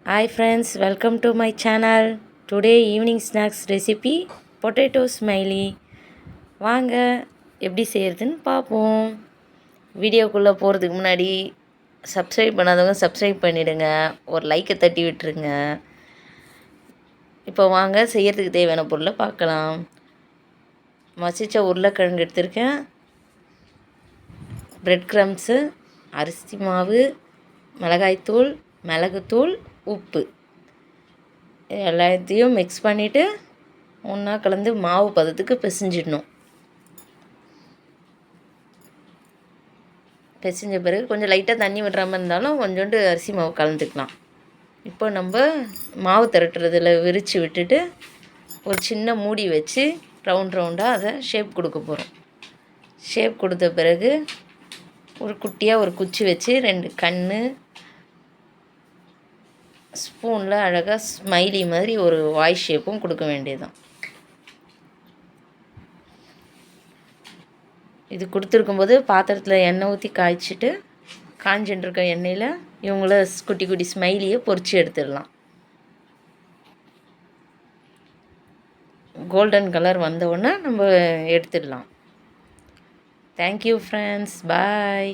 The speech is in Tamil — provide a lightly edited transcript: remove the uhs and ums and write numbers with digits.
Hi friends, welcome to my channel. Today evening snacks recipe potato smiley. வாங்க எப்படி செய்கிறதுன்னு பார்ப்போம். வீடியோக்குள்ளே போகிறதுக்கு முன்னாடி சப்ஸ்கிரைப் பண்ணாதவங்க சப்ஸ்கிரைப் பண்ணிவிடுங்க, ஒரு லைக்கை தட்டி விட்டுருங்க. இப்போ வாங்க செய்கிறதுக்கு தேவையான பொருளை பார்க்கலாம். மசிச்ச உருளைக்கிழங்கு எடுத்திருக்கேன், பிரெட் க்ரம்ஸு, அரிசி மாவு, மிளகாய்த்தூள், மிளகுத்தூள், உப்பு எல்லாத்தையும் மிக்ஸ் பண்ணிவிட்டு ஒன்றா கலந்து மாவு பதத்துக்கு பிசைஞ்சிடணும். பிசைஞ்ச பிறகு கொஞ்சம் லைட்டாக தண்ணி விடுறாமல் இருந்தாலும் கொஞ்சோண்டு அரிசி மாவு கலந்துக்கலாம். இப்போ நம்ம மாவு திரட்டுறதில் விரித்து விட்டுட்டு ஒரு சின்ன மூடி வச்சு ரவுண்டாக அதை ஷேப் கொடுக்க போகிறோம். ஷேப் கொடுத்த பிறகு ஒரு குட்டியாக ஒரு குச்சி வச்சு 2 கண் ஸ்பூனில் அழகாக ஸ்மைலி மாதிரி ஒரு வாய் ஷேப்பும் கொடுக்க வேண்டியதுதான். இது கொடுத்துருக்கும்போது பாத்திரத்தில் எண்ணெய் ஊற்றி காய்ச்சிட்டு காஞ்சின்றிருக்க எண்ணெயில் இவங்கள குட்டி குட்டி ஸ்மைலியை பொரித்து எடுத்துடலாம். கோல்டன் கலர் வந்தவுடனே நம்ம எடுத்துடலாம். தேங்க்யூ ஃப்ரெண்ட்ஸ், பாய்.